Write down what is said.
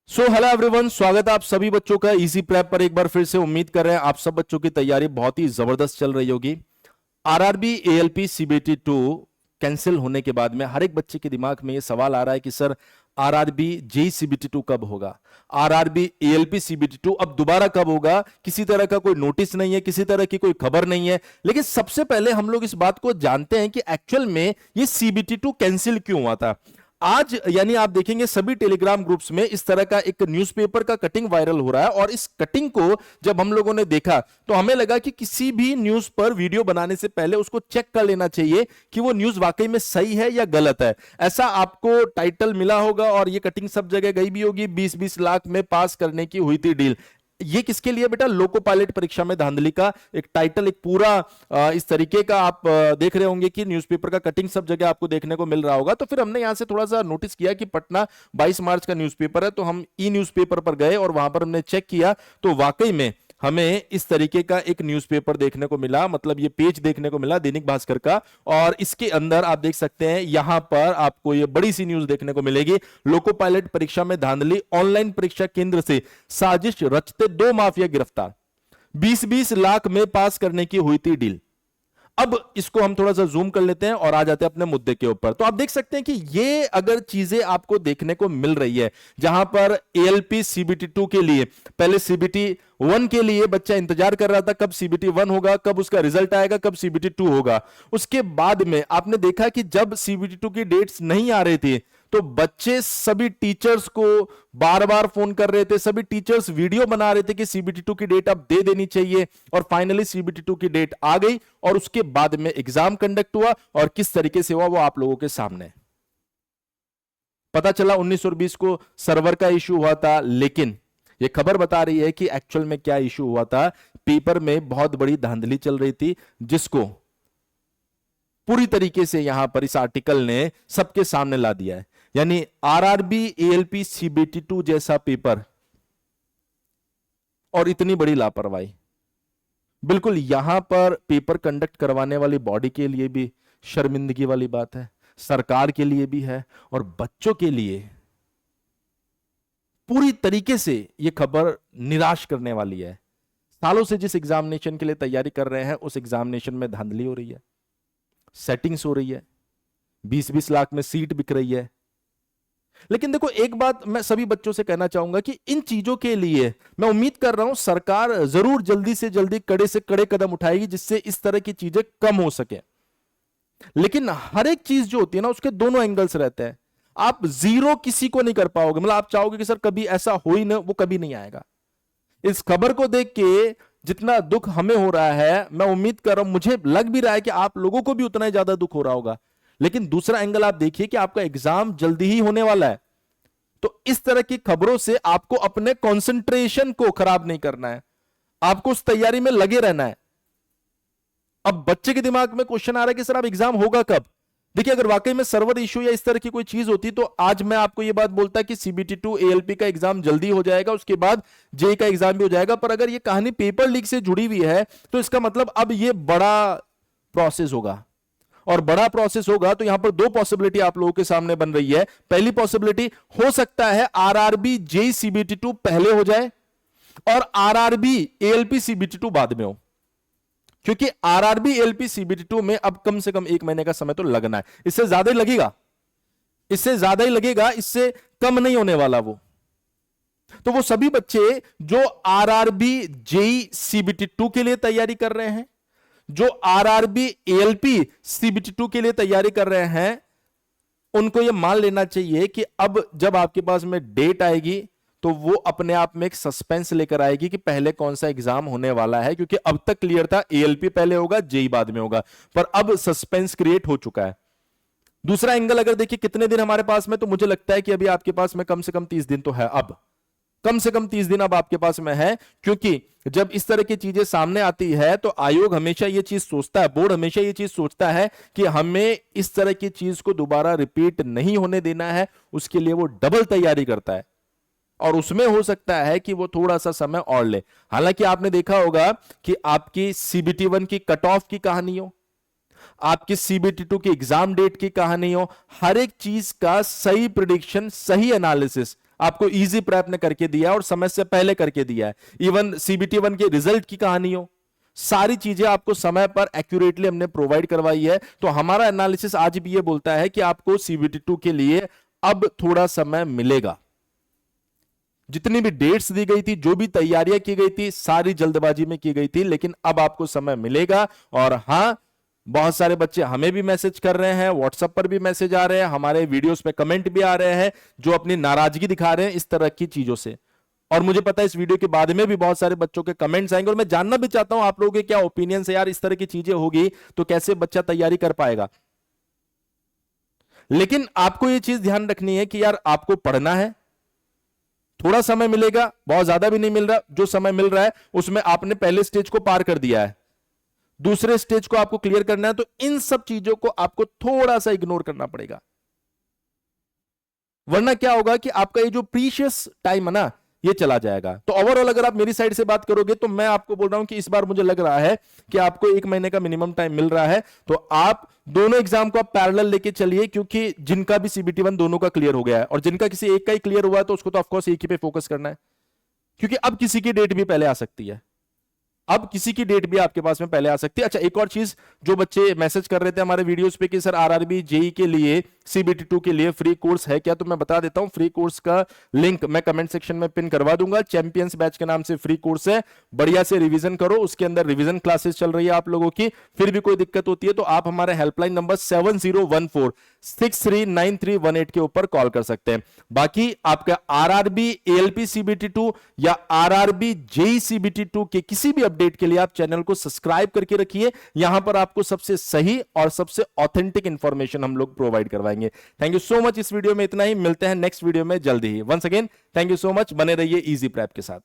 Hello everyone, स्वागत है आप सभी बच्चों का इजी प्रेप पर। एक बार फिर से उम्मीद कर रहे हैं आप सब बच्चों की तैयारी बहुत ही जबरदस्त चल रही होगी। आरआरबी एएलपी सीबीटी 2 कैंसिल होने के बाद में हर एक बच्चे के दिमाग में ये सवाल आ रहा है कि सर आरआरबी जेई सीबीटी 2 कब होगा, आरआरबी एएलपी सीबीटी 2 अब दोबारा कब होगा। किसी तरह का कोई नोटिस नहीं है, किसी तरह की कोई खबर नहीं है। लेकिन सबसे पहले हम लोग इस बात को जानते हैं कि एक्चुअल में ये सीबीटी 2 कैंसिल क्यों हुआ था। आज यानी आप देखेंगे सभी टेलीग्राम ग्रुप्स में इस तरह का एक न्यूज़पेपर का कटिंग वायरल हो रहा है, और इस कटिंग को जब हम लोगों ने देखा तो हमें लगा कि किसी भी न्यूज पर वीडियो बनाने से पहले उसको चेक कर लेना चाहिए कि वो न्यूज वाकई में सही है या गलत है। ऐसा आपको टाइटल मिला होगा और ये कटिंग सब जगह गई भी होगी। 20-20 लाख में पास करने की हुई थी डील। ये किसके लिए बेटा? लोको पायलट परीक्षा में धांधली का एक टाइटल, एक पूरा इस तरीके का आप देख रहे होंगे कि न्यूज़पेपर का कटिंग सब जगह आपको देखने को मिल रहा होगा। तो फिर हमने यहां से थोड़ा सा नोटिस किया कि पटना 22 मार्च का न्यूज़पेपर है, तो हम ई न्यूज़पेपर पर गए और वहां पर हमने चेक किया तो वाकई में हमें इस तरीके का एक न्यूज़पेपर देखने को मिला, मतलब ये पेज देखने को मिला दैनिक भास्कर का। और इसके अंदर आप देख सकते हैं, यहां पर आपको ये बड़ी सी न्यूज देखने को मिलेगी। लोको पायलट परीक्षा में धांधली, ऑनलाइन परीक्षा केंद्र से साजिश रचते 2 माफिया गिरफ्तार, 20-20 लाख में पास करने की हुई थी डील। अब इसको हम थोड़ा सा जूम कर लेते हैं और आ जाते हैं अपने मुद्दे के ऊपर। तो आप देख सकते हैं कि ये अगर चीजें आपको देखने को मिल रही है, जहां पर एएलपी सीबीटी 2 के लिए, पहले सीबीटी 1 के लिए बच्चा इंतजार कर रहा था कब सीबीटी 1 होगा, कब उसका रिजल्ट आएगा, कब सीबीटी 2 होगा। उसके बाद में आपने देखा कि जब सीबीटी 2 की डेट्स नहीं आ रही थी तो बच्चे सभी टीचर्स को बार बार फोन कर रहे थे, सभी टीचर्स वीडियो बना रहे थे कि सीबीटी 2 की डेट अब दे देनी चाहिए। और फाइनली सीबीटी 2 की डेट आ गई और उसके बाद में एग्जाम कंडक्ट हुआ, और किस तरीके से हुआ वो आप लोगों के सामने पता चला। 19 और 20 को सर्वर का इश्यू हुआ था, लेकिन ये खबर बता रही है कि एक्चुअल में क्या इश्यू हुआ था। पेपर में बहुत बड़ी धांधली चल रही थी, जिसको पूरी तरीके से यहां पर इस आर्टिकल ने सबके सामने ला दिया है। यानी आरआरबी एएलपी सीबीटी 2 जैसा पेपर और इतनी बड़ी लापरवाही, बिल्कुल यहां पर पेपर कंडक्ट करवाने वाली बॉडी के लिए भी शर्मिंदगी वाली बात है, सरकार के लिए भी है, और बच्चों के लिए पूरी तरीके से यह खबर निराश करने वाली है। सालों से जिस एग्जामिनेशन के लिए तैयारी कर रहे हैं उस एग्जामिनेशन में धांधली हो रही है, सेटिंग्स हो रही है, 20-20 लाख में सीट बिक रही है। लेकिन देखो, एक बात मैं सभी बच्चों से कहना चाहूंगा कि इन चीजों के लिए मैं उम्मीद कर रहा हूं सरकार जरूर जल्दी से जल्दी कड़े से कड़े कदम उठाएगी, जिससे इस तरह की चीजें कम हो सके। लेकिन हर एक चीज जो होती है ना, उसके दोनों एंगल्स रहते हैं। आप जीरो किसी को नहीं कर पाओगे, मतलब आप चाहोगे कि सर कभी ऐसा हो ही ना, वो कभी नहीं आएगा। इस खबर को देख के जितना दुख हमें हो रहा है, मैं उम्मीद कर रहा हूं, मुझे लग भी रहा है कि आप लोगों को भी उतना ही ज्यादा दुख हो रहा होगा। लेकिन दूसरा एंगल आप देखिए कि आपका एग्जाम जल्दी ही होने वाला है, तो इस तरह की खबरों से आपको अपने कंसंट्रेशन को खराब नहीं करना है, आपको उस तैयारी में लगे रहना है। अब बच्चे के दिमाग में क्वेश्चन आ रहा है कि सर अब एग्जाम होगा कब। देखिए, अगर वाकई में सर्वर इश्यू या इस तरह की कोई चीज होती तो आज मैं आपको यह बात बोलता कि सीबीटी 2 एएलपी का एग्जाम जल्दी हो जाएगा, उसके बाद जेई का एग्जाम भी हो जाएगा। पर अगर यह कहानी पेपर लीक से जुड़ी हुई है तो इसका मतलब अब यह बड़ा प्रोसेस होगा, और बड़ा प्रोसेस होगा तो यहां पर 2 पॉसिबिलिटी आप लोगों के सामने बन रही है। पहली पॉसिबिलिटी, हो सकता है आरआरबी जेई सीबीटी 2 पहले हो जाए और आरआरबी एएलपी सीबीटी 2 बाद में हो, क्योंकि आरआरबी एएलपी सीबीटी 2 में अब कम से कम 1 महीने का समय तो लगना है। इससे ज्यादा ही लगेगा, इससे ज्यादा ही लगेगा, इससे कम नहीं होने वाला वो। तो वो सभी बच्चे जो आरआरबी जेई सीबीटी 2 के लिए तैयारी कर रहे हैं, जो आरआरबी एएलपी सीबीटी 2 के लिए तैयारी कर रहे हैं, उनको यह मान लेना चाहिए कि अब जब आपके पास में डेट आएगी तो वो अपने आप में एक सस्पेंस लेकर आएगी कि पहले कौन सा एग्जाम होने वाला है। क्योंकि अब तक क्लियर था एएलपी पहले होगा, जेई बाद में होगा, पर अब सस्पेंस क्रिएट हो चुका है। दूसरा एंगल अगर देखिए कितने दिन हमारे पास में, तो मुझे लगता है कि अभी आपके पास में कम से कम 30 दिन तो है, अब कम से कम 30 दिन अब आपके पास में है। क्योंकि जब इस तरह की चीजें सामने आती है तो आयोग हमेशा यह चीज सोचता है, बोर्ड हमेशा यह चीज सोचता है कि हमें इस तरह की चीज को दोबारा रिपीट नहीं होने देना है। उसके लिए वो डबल तैयारी करता है, और उसमें हो सकता है कि वो थोड़ा सा समय और ले। हालांकि आपने देखा होगा कि आपकी सीबीटी 1 की कट ऑफ की कहानी हो, आपकी सीबीटी 2 की एग्जाम डेट की कहानी हो, हर एक चीज का सही प्रिडिक्शन, सही एनालिसिस आपको इजी प्रैप ने करके दिया है और समय से पहले करके दिया है। इवन सीबीटी 1 के रिजल्ट की कहानी हो, सारी चीजें आपको समय पर एक्यूरेटली हमने प्रोवाइड करवाई है। तो हमारा एनालिसिस आज भी ये बोलता है कि आपको सीबीटी 2 के लिए अब थोड़ा समय मिलेगा। जितनी भी डेट्स दी गई थी, जो भी तैयारियां की गई थी, सारी जल्दबाजी में की गई थी, लेकिन अब आपको समय मिलेगा। और हां, बहुत सारे बच्चे हमें भी मैसेज कर रहे हैं, व्हाट्सएप पर भी मैसेज आ रहे हैं, हमारे वीडियोस पे कमेंट भी आ रहे हैं, जो अपनी नाराजगी दिखा रहे हैं इस तरह की चीजों से। और मुझे पता है इस वीडियो के बाद में भी बहुत सारे बच्चों के कमेंट्स आएंगे, और मैं जानना भी चाहता हूं आप लोगों के क्या ओपिनियन है यार, इस तरह की चीजें होगी तो कैसे बच्चा तैयारी कर पाएगा। लेकिन आपको यह चीज ध्यान रखनी है कि यार आपको पढ़ना है, थोड़ा समय मिलेगा, बहुत ज्यादा भी नहीं मिल रहा, जो समय मिल रहा है उसमें आपने पहले स्टेज को पार कर दिया है, दूसरे स्टेज को आपको क्लियर करना है। तो इन सब चीजों को आपको थोड़ा सा इग्नोर करना पड़ेगा, वरना क्या होगा कि आपका ये जो प्रीशियस टाइम है ना, ये चला जाएगा। तो ओवरऑल अगर आप मेरी साइड से बात करोगे तो मैं आपको बोल रहा हूं कि इस बार मुझे लग रहा है कि आपको 1 महीने का मिनिमम टाइम मिल रहा है। तो आप दोनों एग्जाम को आप पैरेलल लेके चलिए, क्योंकि जिनका भी सीबीटी 1 दोनों का क्लियर हो गया है, और जिनका किसी एक का ही क्लियर हुआ है तो उसको तो ऑफकोर्स एक ही पे फोकस करना है, क्योंकि अब किसी की डेट भी पहले आ सकती है, अब किसी की डेट भी आपके पास में पहले आ सकती है। अच्छा, एक और चीज, जो बच्चे मैसेज कर रहे थे हमारे वीडियोस पे कि सर आरआरबी जेई के लिए सीबीटी 2 के लिए फ्री कोर्स है क्या, तो मैं बता देता हूं, फ्री कोर्स का लिंक मैं कमेंट सेक्शन में पिन करवा दूंगा। चैंपियंस बैच के नाम से फ्री कोर्स है, बढ़िया से रिवीजन करो, उसके अंदर रिवीजन क्लासेस चल रही है आप लोगों की। फिर भी कोई दिक्कत होती है तो आप हमारे हेल्पलाइन नंबर 7014639318 के ऊपर कॉल कर सकते हैं। बाकी आपका आरआरबी एएलपी सीबीटी 2 या आरआरबी जेई सीबीटी 2 के किसी भी अपडेट के लिए आप चैनल को सब्सक्राइब करके रखिए, यहां पर आपको सबसे सही और सबसे ऑथेंटिक इंफॉर्मेशन हम लोग प्रोवाइड करवाएंगे। Thank you so much. इस वीडियो में इतना ही, मिलते हैं नेक्स्ट वीडियो में जल्दी ही। Once again thank you so much, बने रहिए इजी प्रैप के साथ।